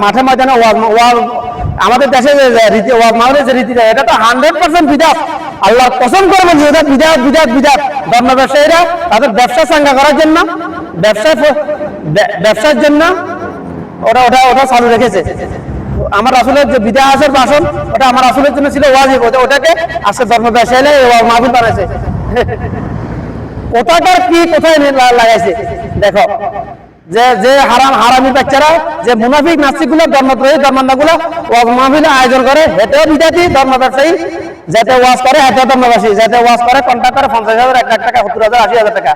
মাঠে ময়দানে ওয়াজ আমাদের দেশে রীতি ওয়াজ মাহফিলের যে রীতিটা এটা তো 100% বিদআত। আল্লাহর কসম করে বলছি এটা বিদআত বিদআত বিদআত। ধর্ম ব্যবসায়ীরা তাদের ব্যবসা চাঙ্গা করার জন্য ব্যবসার জন্য ওটা চালু রেখেছে। আমার রাসূলের যে বিদআত আছে ভাষণ ওটা আমার রাসূলের জন্য ছিল ওয়াজিব, ওটাকে আজকে ধর্ম ব্যবসায়ীরা ওয়াজ মাহফিল বানাইছে। কোথাকার কি কোথায় লাগাইছে দেখো। যে হারামি বাচ্চারা যে মুনাফিক নাস্তিকগুলো ধর্মদ্রোহী ধর্মান্ধাগুলো ওয়াজ মাহফিল আয়োজন করে হেঁটেও বিদাতি ধর্ম ব্যবসায়ী, যাতে ওয়াজ করে হেঁটেও ধর্মবাসী, যাতে ওয়াজ করে কন্ট্যাক্ট করে 50,000 1 লাখ টাকা 70,000 80,000 টাকা।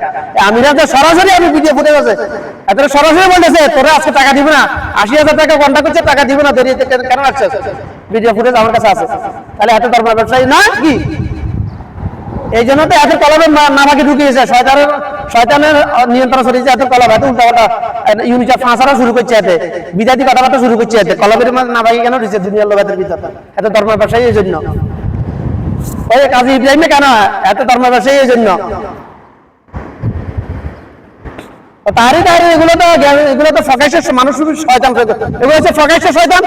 আমিরা যে সরাসরি আমি ভিডিও ফুটে গেছে এত সরাসরি বলতেছে তোরা আজকে টাকা দিবে না, 80,000 টাকা কন্ট্যাক্ট করছে টাকা দিবে না, দেরিতে কেন আসছে? ভিডিও ফুটেজ আমার কাছে আছে। তাহলে এত ধর্ম ব্যবসায়ী না কি? এই জন্য তো এত কলমে নামাকে ঢুকিয়েছে, শয়তানের নিয়ন্ত্রণ চলেছে এত কলম, এত উল্টাপাল্টা ইউনিসেফ ফাঁসারা শুরু করছে, এতে বিজাতি কথাবার্তা শুরু করছে, এতে কলমের নামাকে কেন দিচ্ছে দুনিয়ার লোকের ভিতর এত ধর্ম ব্যবসায়ী? এই জন্য ওই কাজী ইব্রাহিমে কেন এত ধর্ম ব্যবসায়ী? এই জন্য তারই এগুলো তো ফকাইশের মানুষ শয়তান, এগুলো হচ্ছে ফকাইশের শয়তান।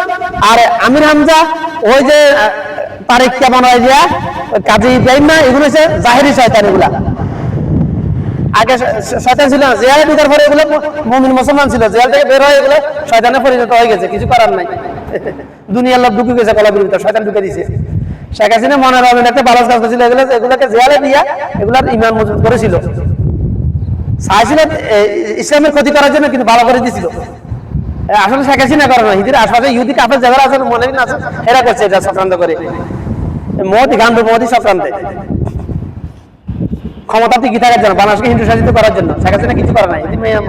আর আমির হামজা ওই যে তারিখ কেমন হয় যে কাজী ইব্রাহিম না, এগুলো হচ্ছে জাহেরি শয়তান। এগুলা আগে শয়তান ছিল না, জেলে ঢুকার পরে এগুলো মুমিন মুসলমান ছিল, জেল থেকে বের হয়ে এগুলো শয়তানে পরিণত হয়ে গেছে, কিছু করার নাই। দুনিয়ার লোক ঢুকে গেছে কলাবির ভিতর, শয়তান ঢুকে দিয়েছে। শেখ হাসিনা মনের একটা ভালো কাজ করেছিল, এগুলোকে জেলে দিয়া এগুলার ইমান মজবুত করেছিল, চাইছিল ইসলামের ক্ষতি করার জন্য, কিন্তু ভালো করে দিয়েছিল। আসলে শেখ হাসিনা করে না, হিদির আশপাশে ইহুদি কাপের জায়গা আছে মনে আছে, এরা করছে এটা চক্রান্ত করে। মোদি গান্ধী মোদি চক্রান্তে ক্ষমতা টিকে থাকার জন্য, বাংলাদেশকে হিন্দু শাসিত করার জন্য। শেখ হাসিনা কিছু করে নাই,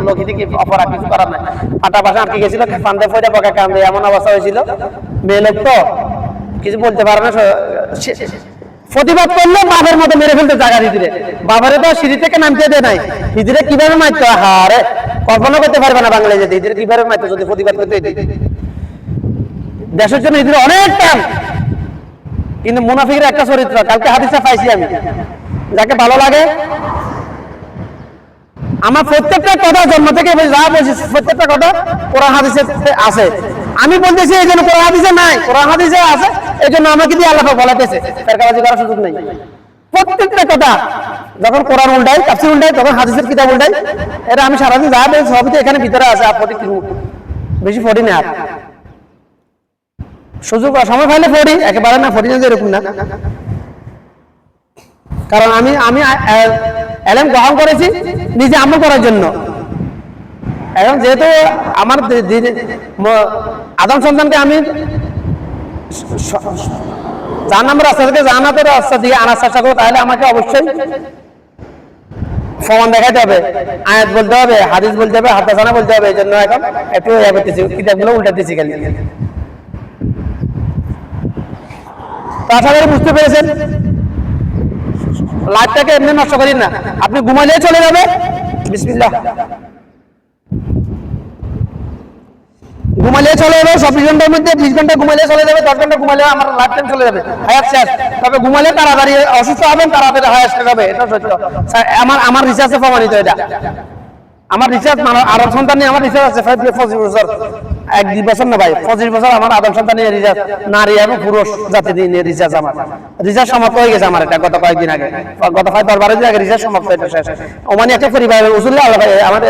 লোক হিদিকে অপরাধ কিছু করার নাই। পাটা পাশে আটকে গেছিল, কান্দে ফোটে বকা কান্দে, এমন অবস্থা হয়েছিল। মেয়ে লোক তো কিছু বলতে পারে না, প্রতিবাদ করলে বাপের মতো মেরে ফেলতে জায়গা হিদিরে। বাবারে তো সিঁড়ি থেকে নামতে দেয় নাই, হিদিরে কিভাবে মারতো হারে কল্পনা করতে পারবে না। বাংলাদেশে হিদিরে কিভাবে মারতো যদি প্রতিবাদ করতে। দেশের জন্য হিদিরে অনেক টান, কিন্তু মুনাফিকের একটা চরিত্র। কালকে হাদিসে পাইছি আমি, যাকে ভালো লাগে আমার প্রত্যেকটা কথা জন্ম থেকে যা বলছি প্রত্যেকটা কথা কোরআন হাদিসে আছে। আমি বলতেছি এই জন্য কোরআন হাদিসে নাই, কোরআন হাদিসে আছে এই জন্য আমাকে দিয়ে আল্লাহ বলাতেছে, ফেরকাবাজি করার সুযোগ নেই। প্রত্যেকটা কথা যখন কোরআন উল্টাই, তাফসীর উল্টাই, তখন হাদিসের কিতাব উল্টাই। এটা আমি সারাদিন যা বলছি সবই তো এখানে ভিতরে আছে। আপত্তি বেশি পড়ি না, আর সুযোগ সময় পাইলে পড়ি, একেবারে না পড়ি না এরকম না। কারণ আমি এলএম গ্রহণ করেছি নিজে আমল করার জন্য। এখন যেহেতু আমার আদম সন্তানকে আমি জাহান্নামের রাস্তা থেকে জান্নাতের রাস্তা দিয়ে আনার চেষ্টা করবো, তাহলে আমাকে অবশ্যই প্রমাণ দেখাতে হবে, আয়াত বলতে হবে, হাদিস বলতে হবে, হাদিসানা বলতে হবে। এই জন্য এখন একটু কিতাবগুলো উল্টাতেছি খালি। তো আশা করি বুঝতে পেরেছেন। লাইফটাকে এমনি নষ্ট করি না, আপনি ঘুমাইলে চলে যাবে। বিসমিল্লাহ, ঘুমাইলে চলে যাবে। 24 ঘন্টার মধ্যে 20 ঘন্টা ঘুমাইলে চলে যাবে, 10 ঘন্টা ঘুমাইলে আমার লাইফ টাইম চলে যাবে, হায়াত শেষ। তবে ঘুমাইলে তাড়াতাড়ি অসুস্থ হবেন, তাড়াতাড়ি হায়াত শেষ হবে, এটা সত্য। আমার রিসার্চে প্রমাণিত এটা। আমার রিসার্চ আদম সন্তান নিয়ে আমার রিসার্চ আছে 25 বছর, 1-2 বছর না ভাই, 25 বছর আমার আদম সন্তান নিয়ে রিসার্চ, নারী এবং পুরুষ জাতি নিয়ে রিসার্চ। আমার রিসার্চ সমাপ্ত হয়ে গেছে আমার, এটা গত কয়েকদিন আগে, গত 5-12 দিন আগে রিসার্চ সমাপ্ত, এটা শেষ। ওমানি একটা পরিবারের উসুলে আল্লাহ ভাই আমার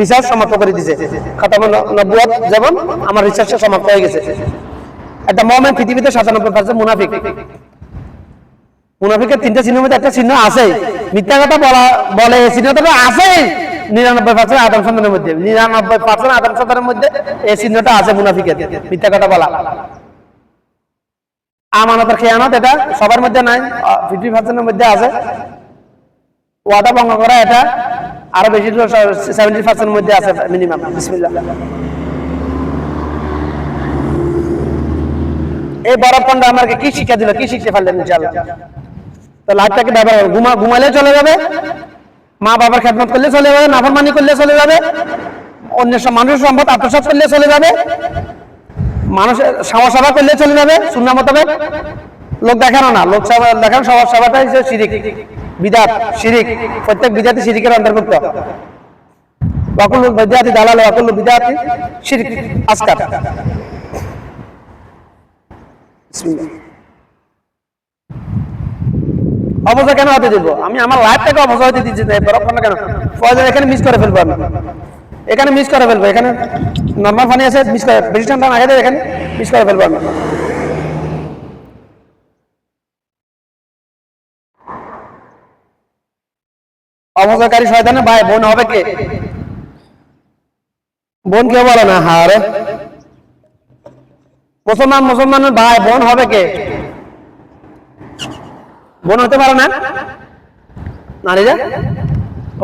রিসার্চ সমাপ্ত করে দিয়েছে। খাতামুন নবুয়ত যেমন আমার রিসার্চ সমাপ্ত হয়ে গেছে। একটা মুমিন পৃথিবীতে 97% মুনাফিক। মুনাফিকের 3টা চিহ্নের মধ্যে একটা চিহ্ন আছে, মিথ্যা কথা বলে, চিহ্নটা আছে 99% আদম সন্তানের মধ্যে, 99% আদম সন্তানের মধ্যে এই চিহ্নটা আছে মুনাফিকের, মিথ্যা কথা বলা। আমানতের খেয়ানত এটা সবার মধ্যে নাই, 50% মধ্যে আছে। ওয়াদা ভঙ্গ করা এটা আরো বেশি, 70% মধ্যে আছে মিনিমাম। বিসমিল্লাহ। এই বরফখণ্ডা আমাকে কি শিক্ষা দিল, কি শিখতে পারলেন ইনশাআল্লাহ? তো লাইফটাকে ব্যবহার, ঘুমাইলে চলে যাবে, মা বাবার খেদমত করলে চলে যাবে, নাফরমানি করলে চলে যাবে, অন্য মানুষের সম্পদ আত্মসাৎ করলে চলে যাবে, মানুষের সমাজসেবা করলে চলে যাবে সুন্নাহ মোতাবেক। লোক দেখানো না, লোক দেখানো সবার সেবাটাই হচ্ছে শিরিক, বিদআত, শিরিক। প্রত্যেক বিদআতই শিরিকের অন্তর্ভুক্ত। ওয়াকুল্লু বিদআতি দালাল, ওয়াকুল্লু বিদআতি শিরক আসগার। অবজয় কেন হতে দিব? আমি আমার লাইফটাকে অবজয় হতে দিচ্ছি না কেন? ফয়জল এখানে মিস করে ফেলবো, আমি এখানে মিস করে ফেলবো, এখানে নর্মাল পানি আছে মিস করে, বেশি ঠান্ডা না খেলে এখানে মিস করে ফেলবো আমি। অবজয়কারী শয়তানের ভাই বোন হবে কে? বোন কেউ বলে না। হারে মুসলমানের ভাই বোন হবে কে? বোন হতে পারে না নারীরা?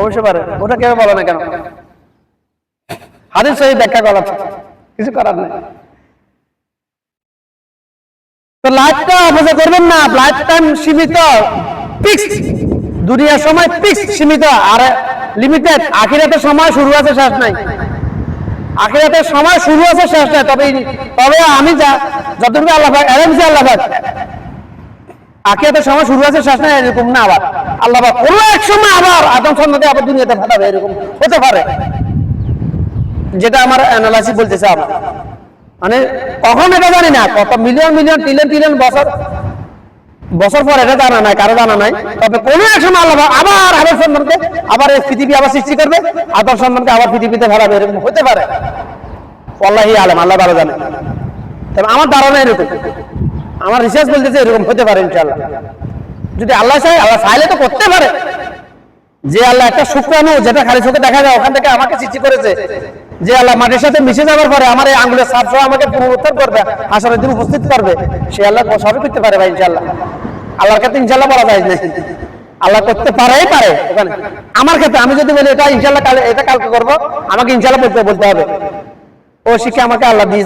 অবশ্যই পারে। ওটা কেউ বলে না কেন? হাদিস সহিহ ব্যাখ্যা করা আছে, কিছু করার নাই। তো লাইফটা অবজয় করবেন না, লাইফ টাইম সীমিত, ফিক্সড, দুনিয়ার সময় ফিক্সড সীমিত আর লিমিটেড। আখিরাতের সময় শুরু আছে শেষ নাই, আখিরাতের সময় শুরু আছে শেষ নাই। তবে আমি যতটুকু আল্লাহ পাক এলেমছি, আল্লাহ পাক আখিরাতের সময় শুরু আছে শেষ নাই এরকম না। আবার আল্লাহ পাক কোন এক সময় আবার আদম সন্তানকে আবার দুনিয়াতে পাঠাবে, এরকম হতে পারে, যেটা আমার অ্যানালাইসিস বলতেছে। আমার মানে কখন এটা জানি না, কত মিলিয়ন ট্রিলিয়ন বছর পর এটা জানা নাই, কারো জানা নাই। তবে কোন এক সময় আল্লাহ আবার আদম সন্তানকে আবার এই পৃথিবী আবার সৃষ্টি করবে, আদম সন্তানকে আবার পৃথিবীতে ভরাবে, এরকম হতে পারে। আল্লাহি আলম, আল্লাহ ভালো জানে। তবে আমার ধারণা এরকম, আমার রিসার্চ বলতেছে এরকম হতে পারে ইনশাআল্লাহ। যদি আল্লাহ চায়, আল্লাহ চাইলে তো করতে পারে। যে আল্লাহ একটা শুক্রাণু যেটা খালি চোখে দেখা যায় ওখান থেকে আমাকে সৃষ্টি করেছে, যে আল্লাহ মাটির সাথে মিশে যাওয়ার পরে আমার এই আঙ্গুলের ছাপ সহ আমাকে পুনরুদ্ধার করবে, হাসরের দিন উপস্থিত করবে, সে আল্লাহ সবই করতে পারে ভাই ইনশাআল্লাহ। আল্লাহর ক্ষেত্রে ইনশাআল্লাহ বলা যায় না, আল্লাহ করতে পারেই পারে। ওখানে আমার ক্ষেত্রে আমি যদি বলি এটা ইনশাআল্লাহ এটা কালকে করবো, আমাকে ইনশাআল্লাহ বলতে হবে। ও শিক্ষা আমাকে আল্লাহ দিয়েছে।